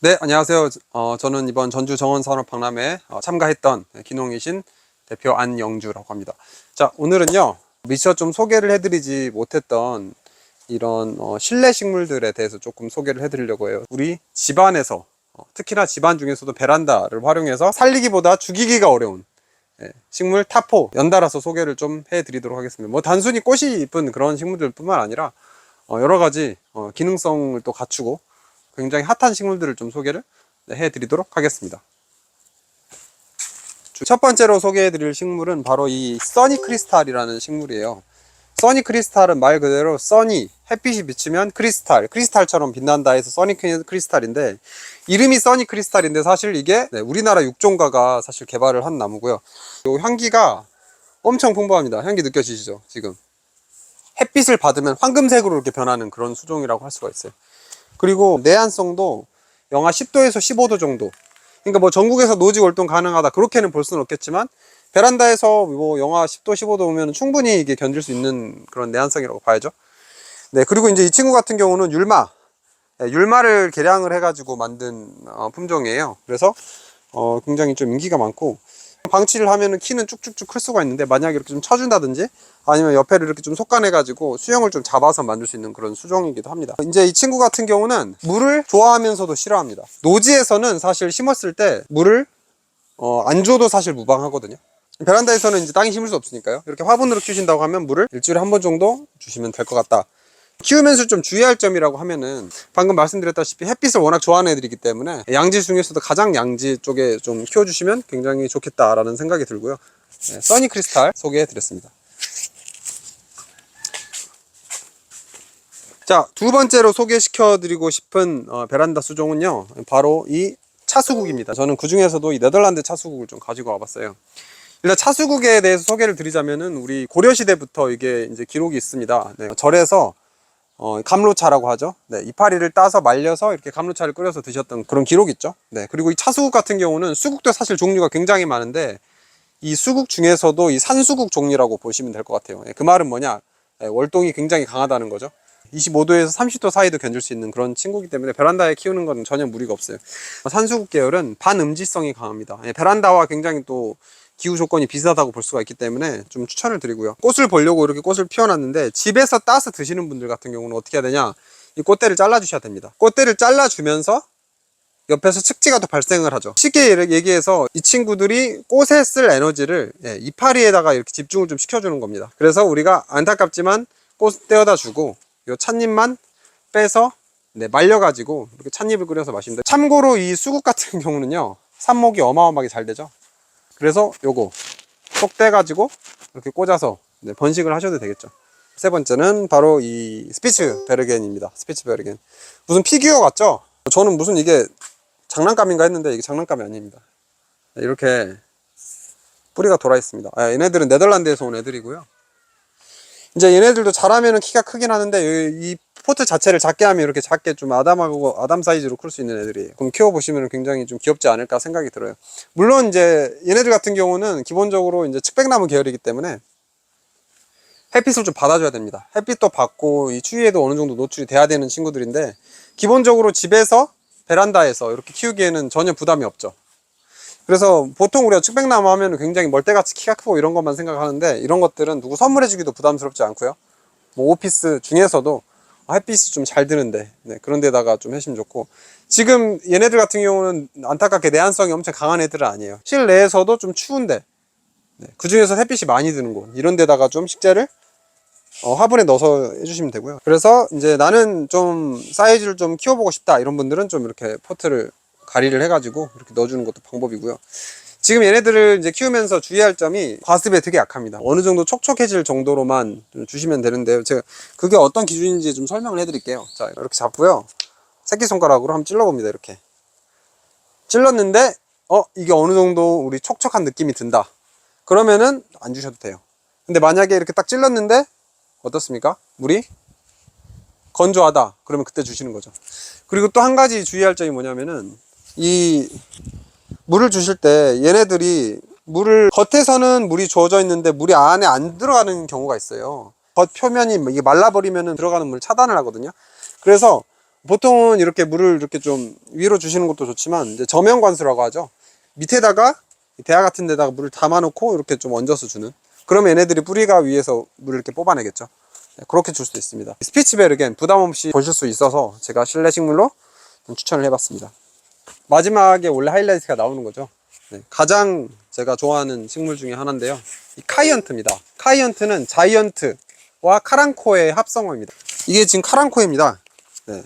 네, 안녕하세요. 저는 이번 전주 정원산업박람회에 참가했던 기농이신 대표 안영주라고 합니다. 자, 오늘은요, 미처 좀 소개를 해드리지 못했던 이런 실내 식물들에 대해서 조금 소개를 해드리려고 해요. 우리 집안에서, 특히나 집안 중에서도 베란다를 활용해서 살리기보다 죽이기가 어려운 식물 탑4 연달아서 소개를 좀 해드리도록 하겠습니다. 뭐 단순히 꽃이 이쁜 그런 식물들 뿐만 아니라 여러 가지 기능성을 또 갖추고 굉장히 핫한 식물들을 좀 소개를 해드리도록 하겠습니다. 첫 번째로 소개해드릴 식물은 바로 이 써니 크리스탈이라는 식물이에요. 써니 크리스탈은 말 그대로 써니, 햇빛이 비치면 크리스탈처럼 빛난다 해서 써니 크리스탈인데, 이름이 써니 크리스탈인데 사실 이게 우리나라 육종가가 사실 개발을 한 나무고요. 요 향기가 엄청 풍부합니다. 향기 느껴지시죠? 지금 햇빛을 받으면 황금색으로 이렇게 변하는 그런 수종이라고 할 수가 있어요. 그리고 내한성도 영하 10도에서 15도 정도. 그러니까 뭐 전국에서 노지 월동 가능하다 그렇게는 볼 수는 없겠지만, 베란다에서 뭐 영하 10도 15도 오면 충분히 이게 견딜 수 있는 그런 내한성이라고 봐야죠. 네, 그리고 이제 이 친구 같은 경우는 율마를 개량을 해가지고 만든 품종이에요. 그래서 굉장히 좀 인기가 많고, 방치를 하면은 키는 쭉쭉쭉 클 수가 있는데, 만약에 이렇게 좀 쳐준다든지 아니면 옆에를 이렇게 좀 속간해 가지고 수영을 좀 잡아서 만들 수 있는 그런 수종이기도 합니다. 이제 이 친구 같은 경우는 물을 좋아하면서도 싫어합니다. 노지에서는 사실 심었을 때 물을 안 줘도 사실 무방하거든요. 베란다에서는 이제 땅에 심을 수 없으니까요. 이렇게 화분으로 키우신다고 하면 물을 일주일에 한 번 정도 주시면 될 것 같다. 키우면서 좀 주의할 점이라고 하면은, 방금 말씀드렸다시피 햇빛을 워낙 좋아하는 애들이기 때문에 양지 중에서도 가장 양지 쪽에 좀 키워주시면 굉장히 좋겠다라는 생각이 들고요. 네, 써니 크리스탈 소개해 드렸습니다. 자, 두 번째로 소개시켜 드리고 싶은 베란다 수종은요, 바로 이 차수국입니다. 저는 그 중에서도 이 네덜란드 차수국을 좀 가지고 와봤어요. 일단 차수국에 대해서 소개를 드리자면은, 우리 고려시대부터 이게 이제 기록이 있습니다. 네, 절에서 감로차라고 하죠. 네, 이파리를 따서 말려서 이렇게 감로차를 끓여서 드셨던 그런 기록이 있죠. 네, 그리고 이 차수국 같은 경우는 수국도 사실 종류가 굉장히 많은데, 이 수국 중에서도 이 산수국 종류라고 보시면 될 것 같아요. 그 말은 뭐냐, 월동이 굉장히 강하다는 거죠. 25도에서 30도 사이도 견딜 수 있는 그런 친구이기 때문에 베란다에 키우는 건 전혀 무리가 없어요. 산수국 계열은 반음지성이 강합니다. 베란다와 굉장히 또 기후 조건이 비슷하다고 볼 수가 있기 때문에 좀 추천을 드리고요. 꽃을 보려고 이렇게 꽃을 피워놨는데, 집에서 따서 드시는 분들 같은 경우는 어떻게 해야 되냐, 이 꽃대를 잘라 주셔야 됩니다. 꽃대를 잘라 주면서 옆에서 측지가 또 발생을 하죠. 쉽게 얘기해서 이 친구들이 꽃에 쓸 에너지를 이파리에다가 이렇게 집중을 좀 시켜주는 겁니다. 그래서 우리가 안타깝지만 꽃 떼어다 주고 요 찻잎만 빼서 말려가지고 이렇게 찻잎을 끓여서 마시면 돼요. 참고로 이 수국 같은 경우는요, 삽목이 어마어마하게 잘 되죠. 그래서 요거 쏙 떼가지고 이렇게 꽂아서 번식을 하셔도 되겠죠. 세 번째는 바로 이 스피츠베르겐입니다. 스피츠베르겐. 무슨 피규어 같죠? 저는 무슨 이게 장난감인가 했는데 이게 장난감이 아닙니다. 이렇게 뿌리가 돌아 있습니다. 얘네들은 네덜란드에서 온 애들이고요. 이제 얘네들도 자라면은 키가 크긴 하는데, 이 포트 자체를 작게 하면 이렇게 작게 좀 아담 사이즈로 클 수 있는 애들이에요. 그럼 키워보시면 굉장히 좀 귀엽지 않을까 생각이 들어요. 물론 이제 얘네들 같은 경우는 기본적으로 이제 측백나무 계열이기 때문에 햇빛을 좀 받아줘야 됩니다. 햇빛도 받고 이 추위에도 어느 정도 노출이 돼야 되는 친구들인데, 기본적으로 집에서 베란다에서 이렇게 키우기에는 전혀 부담이 없죠. 그래서 보통 우리가 측백나무 하면 굉장히 멀대같이 키가 크고 이런 것만 생각하는데, 이런 것들은 누구 선물해주기도 부담스럽지 않고요. 뭐 오피스 중에서도 햇빛이 좀 잘 드는데 그런 데다가 좀 해주시면 좋고, 지금 얘네들 같은 경우는 안타깝게 내한성이 엄청 강한 애들은 아니에요. 실내에서도 좀 추운데 그 중에서 햇빛이 많이 드는 곳, 이런 데다가 좀 식재를 화분에 넣어서 해주시면 되고요. 그래서 이제 나는 좀 사이즈를 좀 키워보고 싶다 이런 분들은 좀 이렇게 포트를 가리를 해가지고 이렇게 넣어주는 것도 방법이고요. 지금 얘네들을 이제 키우면서 주의할 점이, 과습에 되게 약합니다. 어느 정도 촉촉해질 정도로만 주시면 되는데요. 제가 그게 어떤 기준인지 좀 설명을 해드릴게요. 자, 이렇게 잡고요, 새끼손가락으로 한번 찔러봅니다. 이렇게 찔렀는데 이게 어느 정도 우리 촉촉한 느낌이 든다, 그러면은 안 주셔도 돼요. 근데 만약에 이렇게 딱 찔렀는데 어떻습니까? 물이 건조하다, 그러면 그때 주시는 거죠. 그리고 또 한 가지 주의할 점이 뭐냐면은, 이 물을 주실 때 얘네들이 겉에서는 물이 주어져 있는데 물이 안에 안 들어가는 경우가 있어요. 겉 표면이 이게 말라버리면 들어가는 물 차단을 하거든요. 그래서 보통은 이렇게 물을 이렇게 좀 위로 주시는 것도 좋지만 이제 저면 관수라고 하죠. 밑에다가 대야 같은 데다가 물을 담아 놓고 이렇게 좀 얹어서 주는, 그러면 얘네들이 뿌리가 위에서 물을 이렇게 뽑아내겠죠. 네, 그렇게 줄 수도 있습니다. 스피츠베르겐 부담 없이 보실 수 있어서 제가 실내 식물로 좀 추천을 해봤습니다. 마지막에 원래 하이라이트가 나오는 거죠. 네, 가장 제가 좋아하는 식물 중에 하나인데요, 이 카이언트입니다. 카이언트는 자이언트와 카랑코의 합성어입니다. 이게 지금 카랑코입니다. 네.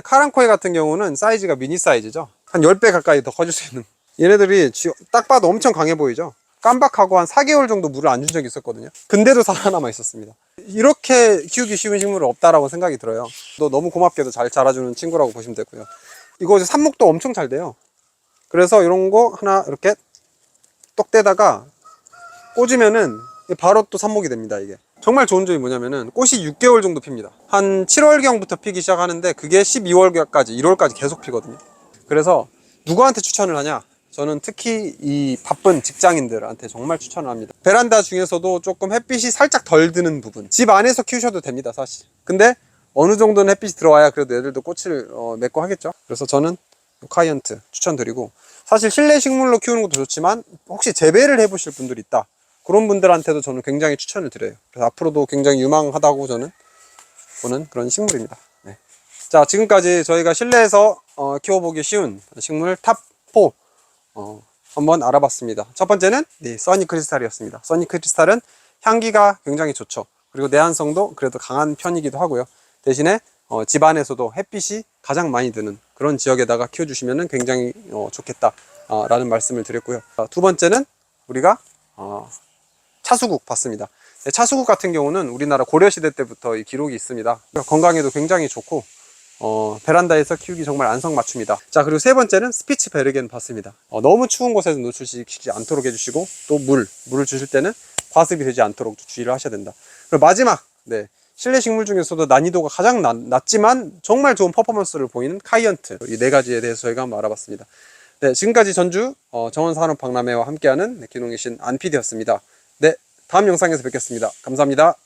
카랑코에 같은 경우는 사이즈가 미니 사이즈죠. 한 10배 가까이 더 커질 수 있는, 얘네들이 딱 봐도 엄청 강해 보이죠. 깜박하고 한 4개월 정도 물을 안 준 적이 있었거든요. 근데도 살아남아 있었습니다. 이렇게 키우기 쉬운 식물은 없다라고 생각이 들어요. 또 너무 고맙게도 잘 자라주는 친구라고 보시면 되고요. 이거 삽목도 엄청 잘 돼요. 그래서 이런 거 하나 이렇게 똑대다가 꽂으면은 바로 또 삽목이 됩니다. 이게 정말 좋은 점이 뭐냐면은 꽃이 6개월 정도 핍니다. 한 7월경부터 피기 시작하는데 그게 12월까지 1월까지 계속 피거든요. 그래서 누구한테 추천을 하냐, 저는 특히 이 바쁜 직장인들한테 정말 추천을 합니다. 베란다 중에서도 조금 햇빛이 살짝 덜 드는 부분, 집 안에서 키우셔도 됩니다 사실. 근데 어느 정도는 햇빛이 들어와야 그래도 애들도 꽃을 맺고 하겠죠. 그래서 저는 카이언트 추천드리고, 사실 실내 식물로 키우는 것도 좋지만 혹시 재배를 해 보실 분들이 있다, 그런 분들한테도 저는 굉장히 추천을 드려요. 그래서 앞으로도 굉장히 유망하다고 저는 보는 그런 식물입니다. 네. 자, 지금까지 저희가 실내에서 키워보기 쉬운 식물 탑4 한번 알아봤습니다. 첫 번째는 써니 크리스탈이었습니다. 써니 크리스탈은 향기가 굉장히 좋죠. 그리고 내한성도 그래도 강한 편이기도 하고요. 대신에 집 안에서도 햇빛이 가장 많이 드는 그런 지역에다가 키워주시면 굉장히 좋겠다 라는 말씀을 드렸고요. 두 번째는 우리가 차수국 봤습니다. 네, 차수국 같은 경우는 우리나라 고려시대 때부터 이 기록이 있습니다. 건강에도 굉장히 좋고 베란다에서 키우기 정말 안성맞춤이다. 자, 그리고 세 번째는 스피츠베르겐 봤습니다. 너무 추운 곳에서 노출시키지 않도록 해주시고, 또 물을 주실 때는 과습이 되지 않도록 주의를 하셔야 된다. 그리고 마지막, 실내 식물 중에서도 난이도가 가장 낮지만 정말 좋은 퍼포먼스를 보이는 카이언트, 이 네 가지에 대해서 저희가 한번 알아봤습니다. 네, 지금까지 전주 정원산업박람회와 함께하는 기농의 신 안PD였습니다. 네, 다음 영상에서 뵙겠습니다. 감사합니다.